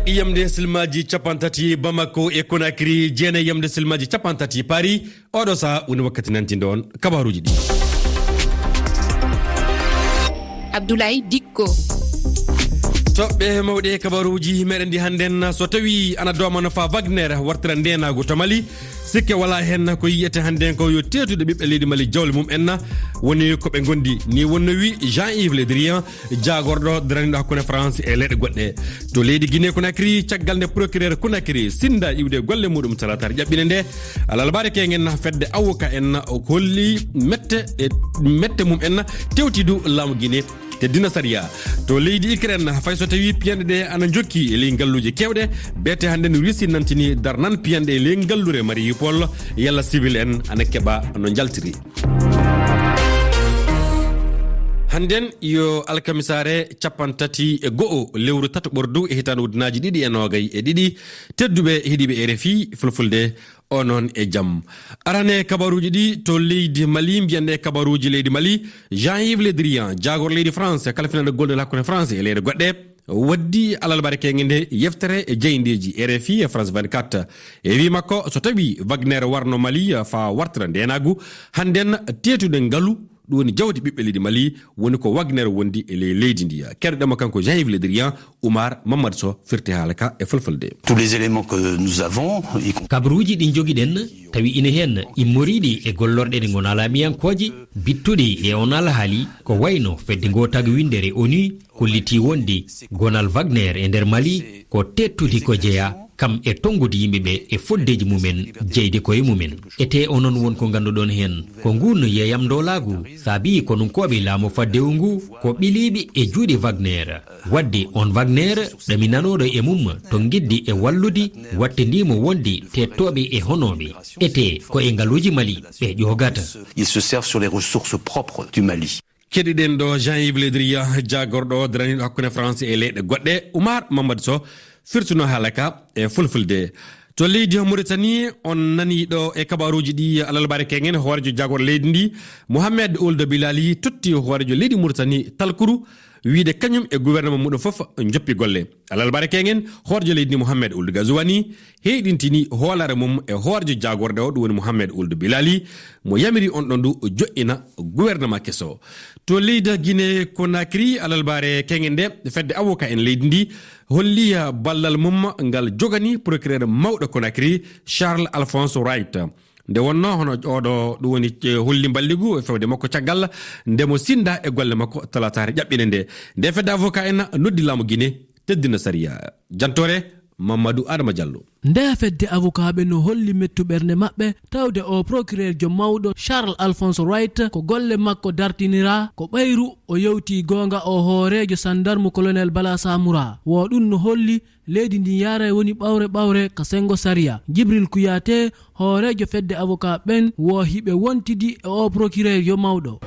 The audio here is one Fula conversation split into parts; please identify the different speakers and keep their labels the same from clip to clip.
Speaker 1: yamde silmaji capantati Bamako e Conakry jene yamde silmaji capantati Paris odo sa woni wakkati nanti don kabaruji di
Speaker 2: Abdoulaye Dikko
Speaker 1: toɓɓe mawɗe kabaruji meɗen di handen so tawi ana domana fa Wagner wartira ndenago to Mali sikke wala hen ko yiyete handen ko yo tetude ɓiɓɓe leydi Mali jawle mum en woni ko ɓe gondi ni wonno wi Jean-Yves Le Drian jagorɗo daraniɗo hakkunde France e leyɗe goɗɗe to leydi Guinée Conakry caggal nde procureur Conakry sinda iwde golle muɗum talatare ƴaɓɓine nde alal bareke en fedde avocat en holli mette mum en tewtidu laamu Guinée te dina saria to leydi Ukraine fay so tawi piyande de ana jokki e ley galluji kewde bete hande no Russie nantini darnan piyande e ley gallure Mariupol yalla civil en ana keba no jaltiri handen yo alkamisare capantati e go'o lewru tato ɓordu e hitande ujunaji ɗiɗi e nogay e ɗiɗi tedduɓe heeɗiɓe RFI fulfulde onon e jam arane kabaruji ɗi to leydi Mali mbiyande kabaruji leydi Mali Jean-Yves Le Drian jagor leydi France kala finande goldel hakkunde France e leyde goɗɗe waddi alal bareke ngende yeftere e jeyndiji RFI e France 24 e wi makko so tawi Wagner warno Mali fa wartira ndenagu handen tetude ngalu woni jawdi ɓiɓɓe leydi Mali woni ko Wagner wondi e leydi ndi kerɗema kanko Jean-Yves Le Drian Oumar Mamadou Sow firti halaka e fulfulde
Speaker 3: tous les éléments que nous avons
Speaker 4: kabruji ɗin jogiɗen tawi ina hen immoriɗi e gollorɗe ɗe gona lamiyankoje bittuɗi e on alhaali ko wayno fedde go tago windere ONU kolliti wondi gonal Wagner e nder Mali ko tettude ko jeeya kam e tongude yimɓeɓe e foddeji mumen jeyde koye mumen ete onon won ko ganduɗon hen ko ngun yeyam dolagu saabi ko nunkoɓe laamu faddewu ngu ko ɓiliɓe e juuɗe Wagner wadde on Wagner ɗami nanoɗo e mum to guiddi e wallude watte ndimo wondi tettoɓe e honoɓe ete ko e ngaluji Mali ɓe ƴogata
Speaker 3: ils se servent sur les ressources propres du Mali.
Speaker 1: keɗiɗen ɗo Jean-Yves Le Drian jagorɗo daraniɗo hakkunde France e leyɗe goɗɗe Oumar Mamadou Sow firtuno halaka e fulfulde to leydi Mauritanie on nani ɗo e kabaruji ɗi alal bareke ngen horejo jagor leydi ndi Mohamed Ould Bilali totti horejo leydi Mauritanie talkuru wiide kañum e gouvernement muɗum fof joppi golle alal bareke ngen horejo leydi Mohamed Ould Ghazouani heydintini hoolare mum e horejo jagorde o ɗum woni Mohamed Ould Bilali mo yamiri on ɗon du jo'ina gouvernement keso to leydi Guinée Conakry alal bare kengen de fedde avocat en leydi ndi holli ballal mum ngal jogani procureur mawɗo Conakry Charles Alphonse Wright nde wonno hono oɗo ɗum woni holli balligu e fewde makko caggal ndemo sinda e golle makko talatare ƴaɓɓine nde fedde avocat en noddi laamu Guinée teddina saria jantore Mamadou Adama Diallo
Speaker 5: nde fedde avocat ɓe no holli mettu ɓernde maɓɓe tawde o procureur jo mawɗo Charles Alphonse Wright ko golle makko dartinira ko ɓayru o yewti gonga o hoorejo sandarmu colonel Bala Samoura wo ɗum no holli leydi ndi yaara woni ɓawre ka sengo saria Djibril Kouyaté hoorejo fedde avocat ɓen wo hiɓe wontidi e o procureur yo mawɗo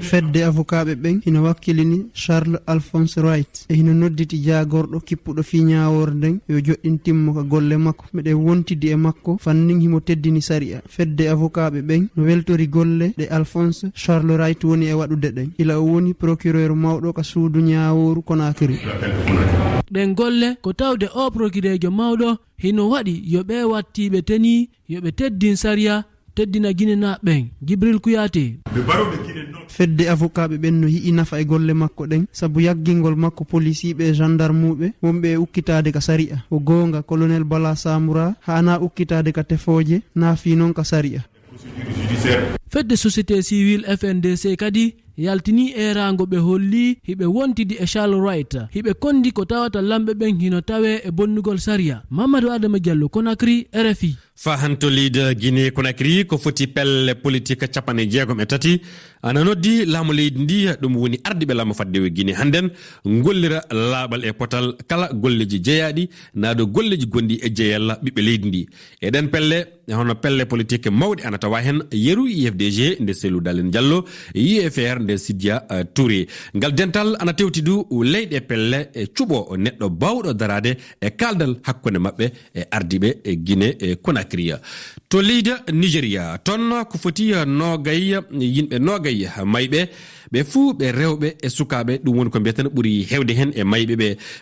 Speaker 6: fedde avocat ɓe ɓen hino wakkilini Charles Alphonse Wright e hino nodditi jagorɗo kippuɗo fi ñawor nden yo joɗɗintimmo ka golle makko meɗe wontidi e makko fannin himo teddini saria fedde avocat ɓe ɓen no weltori golle ɗe Alphonse Charles Wright woni e waɗude ɗen ila o woni procureur mawɗo ka suudu ñaworu Conakry
Speaker 5: ɗen golle ko tawde o procureur jo mawɗo hino waɗi yo ɓe wattiɓe teni yo ɓe teddin saria teddina Guinéna ɓen Djibril Kouyaté
Speaker 6: fedde avocat ɓe ɓen no yii nafa e golle makko ɗen sabu yaggingol makko policiɓe e gendarmuɓe wonɓe e ukkitade ka saria o gonga colonel Bala Samoura hana ukkitade ka tefoje naafi noon ka saria
Speaker 5: fedde société civile FNDC kadi yaltini erago ɓe holli hiɓe wontidi e Charles Wright hiɓe kondi ko tawata lamɓe ɓen hino tawe e bonnugol saria Mamadou Adama Diallo Conakry RFI
Speaker 1: fa hanto leydi Guinée Conakry ko foti pelle politique capane jeegom e tati ana noddi laamu leydi ndi ɗum woni ardiɓe laamu faddewo Guinée handen gollira laaɓal e potal kala golleji jeeyaɗi naado golleji gonɗi e jeeyalla ɓiɓɓe leydi ndi eɗen pelle hono pelle politique mawɗe ana tawa hen yeru IFDG nde Cellou Dalein Diallo UFR nde Sidia Touré ngal dental ana tewtidu leyɗe pelle e cuɓo neɗɗo bawɗo darade e kaldal hakkunde maɓɓe e ardiɓe e Guinée e Conakry to leydi Nigeria ton ko foti nogay yimɓe nogay mayɓe ɓe fuu ɓe rewɓe e sukaɓe ɗum woni ko mbiyeten ɓuuri hewde hen e mayɓe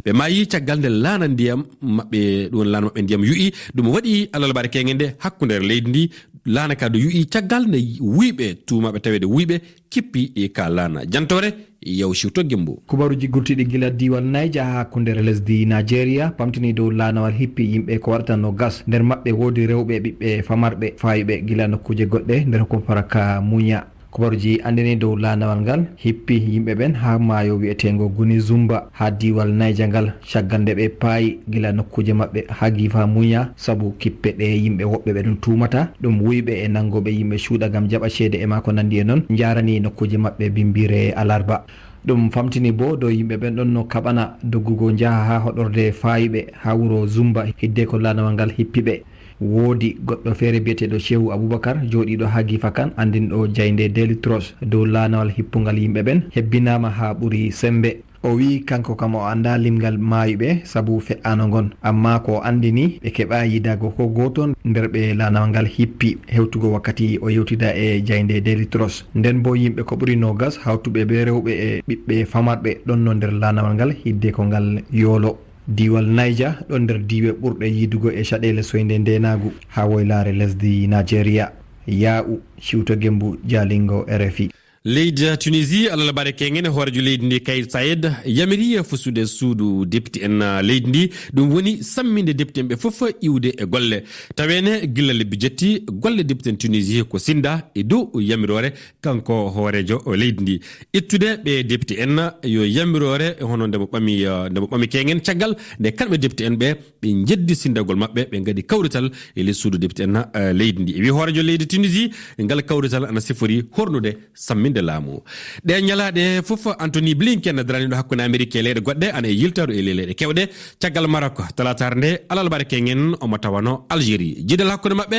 Speaker 1: ɓe mayi caggal nde laana ndiyam maɓɓe ɗum woni laana maɓɓe ndiyam yu'i ɗum waɗi alalbare kenge nde hakkude leydi ndi laana ka do yu'i caggal nde wuyɓe tumaɓe tawede wuyɓe kippi e ka laana jantore yaw siwto gembo
Speaker 7: kubaruji gurtiɗi gila diwal Niger ha hakkunde lesdi Nigeria pamtini dow laanawal hippi yimɓe ko waɗata no gas nder maɓɓe woodi rewɓe ɓiɓɓe famarɓe fayiɓe gila nokkuje goɗɗe nder ko faraka muña kubaruji andini dow laanawal ngal hippi yimɓe ɓen ha maayo wi'etengo Guni Zumba ha diwal Niger ngal caggal nde ɓe paayi gila nokkuje maɓɓe ha gifa muña sabu kippe ɗe yimɓe woɓɓe ɓe ɗum tumata ɗum wuyɓe e nangoɓe yimɓe cuuɗa gam jaɓa ceede e mako nandi e noon jarani nokkuje maɓɓe bimbire alarba ɗum famtini bo dow yimɓe ɓen ɗon no kaɓana doggugo jaaha ha hoɗorde fayiɓe ha wuro Zumba hidde ko laanawal ngal hippiɓe woodi goɗɗo feere biyeteɗo Cheikhu Aboubacar jooɗiɗo ha gifa kan andinɗo jayde Daily Trust dow laanawal hippungal yimɓe ɓen hebbinama ha ɓuuri sembe o wi kanko kam o anda limgal mayuɓe saabu fe'ano gon amma ko andini ɓe keɓa yidago ko goto nder ɓe laanawal ngal hippi hewtugo wakkati o yewtida e jayde Daily Trust nden bo yimɓe ko ɓuuri nogas hawtuɓe be rewɓe e ɓiɓɓe famarɓe ɗon no nder laanawal ngal hidde ko ngal yoolo diwal Niger ɗon nder diwe ɓurɗe yidugo e caɗele soyde ndenagu ha woylare lesdi Nigeria yaa'u siwto gembu jalingo RFI
Speaker 1: leydi Tunisie alalbare kengene horejo leydi ndi Kais Saied yamiri fusude suudu député en leydi ndi ɗum woni samminde député ɓe fof iwde e golle tawene gilla lebbi jetti golle député en Tunisie ko sinda e dow yamirore kanko horejo leydi ndi ittude ɓe député en yo yamirore hono ndemo ɓami kengen caggal nde kamɓe député en ɓe jeddi sindagol maɓɓe ɓe gadi kawrital e les suudu député en leydi ndi wi horejo leydi Tunisie ngal kawrital ana sifori hornude samminde laamu ɗe ñalaɗe fof Anthony Blinken daraniɗo hakkude Amérique e leyɗe goɗɗe ana e yiltaro e leyɗe kewɗe caggal Maroc talatare nde alalbare kengen omo tawano Algérie jidal hakkude maɓɓe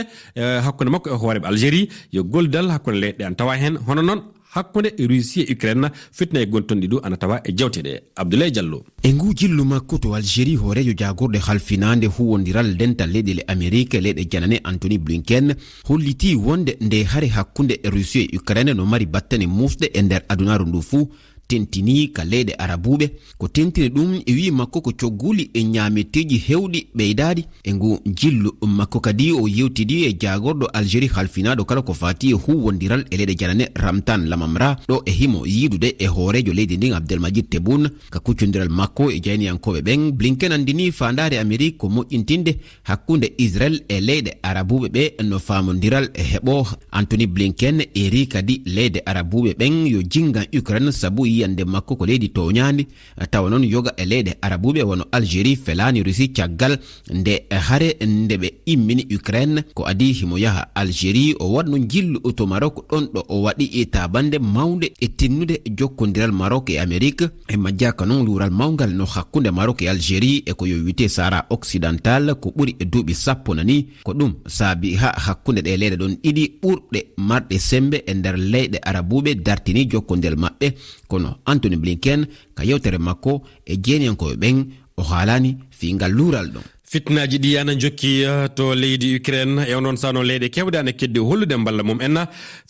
Speaker 1: hakkude makko e hooreɓe Algérie yo goldal hakkude leyɗe an tawa hen hono noon hakkude Russie e Ukraine fitna e gontonɗi ɗu ana tawa e jewteɗe Abdoulaye Diallo
Speaker 8: e ngu jillu makko to Algérie horejo jagorɗe halfinande huwodiral dental leyɗele Amérique leyɗe janane Anthony Blinken holliti wonde nde hare hakkude Russie e Ukraine no mari battane musɗe e nder adunaru ndu fuu tentini ka leyɗe arabuɓe ko tentini ɗum e wi makko ko cogguli e ñameteji hewɗi ɓeydadi e ngu jillu makko kadi o yewtidi e jagorɗo Algérie halfinaɗo kala ko fati e huwodiral e leyɗe janane Ramtan Lamamra ɗo e himo yidude e hoorejo leydi ndin Abdelmajid Tebboune ka kuccodiral makko e jayniyankoɓe ɓen Blinken andini fandare Amérique ko moƴƴintinde hakkude Israel e leyɗe arabuɓe ɓe no famodiral e heɓo Anthony Blinken eri kadi leyɗe arabuɓe ɓen yo jingan Ukraine sabu yiyande makko ko leydi toñandi tawa noon yoga e leyɗe arabuɓe wono Algérie felani Russie caggal nde hare nde ɓe immini Ukraine ko adi himo yaha Algérie o waɗno jillu to Maroc ɗon ɗo o waɗi e tabande mawde e tinnude jokkodiral Maroc e Amérique e majjaka noon luural mawgal no hakkude Maroc e Algérie e ko yo wite Sahara occidental ko ɓuri e duuɓi sappo nani ko ɗum saabi ha hakkude ɗe leyɗe ɗon ɗiɗi ɓurɗe marɗe sembe e nder leyɗe arabuɓe dartini jokkodel maɓɓe kono Anthony Blinken ka yewtere makko e jeniyankoɓe ɓen o haalani fiingal luural ɗon
Speaker 1: fitnaji ɗi ana jokki to leydi Ukraine e onon sano leyɗe kewɗe ana keddi hollude balla mum en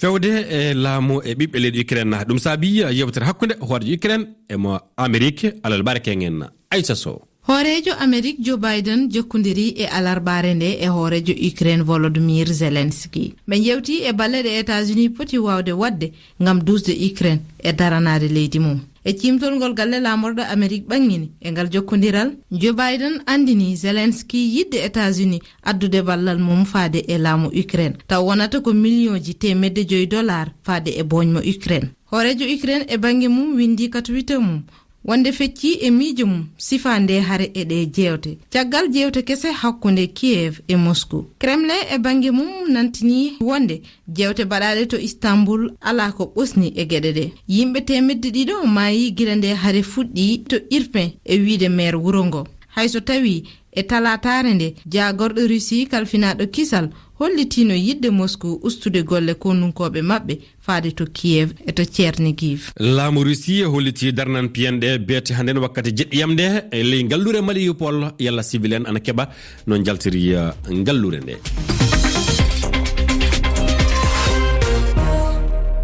Speaker 1: fewde e laamu e ɓiɓɓe leydi Ukraine ɗum saabi yewtere hakkude horejo Ukraine e mo Amérique alalbare kengen Aïssa Sow
Speaker 2: hoorejo Amérique Joe Biden jokkodiri e alarbare nde e hoorejo Ukraine Volodymyr Zelensky ɓe jewti e balle ɗe États-Unis poti wawde wadde gam dusde Ukraine e daranade leydi mum e cimtolgol galle lamorɗo Amérique ɓangini e ngal jokkodiral Joe Biden andini Zelensky yidde États-Unis addude ballal mum faade e laamu Ukraine taw wonata ko millionji $500 faade e boñmo Ukraine hoorejo Ukraine e bangue mum windi ka Twitter mum wonde fecci e miijo mum sifande hare e ɗe jewte caggal jewte kese hakkunde Kiev e Moscou Kremlin e bangue mum nantini wonde jewte baɗaɗe to Istanbul ala ko ɓusni e gueɗe ɗe yimɓe 200 maayi gila nde hare fuɗɗi to Irpin e wiide maire wuro ngo hayso tawi e talatare nde jagorɗo Russie kalfinaɗo kisal hollitino yidde Moscou ustude golle konnunkoɓe maɓɓe faade to Kiev e to Chernihiv
Speaker 1: laamu Russie holliti darnan piyanɗe beete hande no wakkati jeɗɗiyamde e ley ngallure Mariupol yalla civil en ana keɓa no jaltiri ngallure nde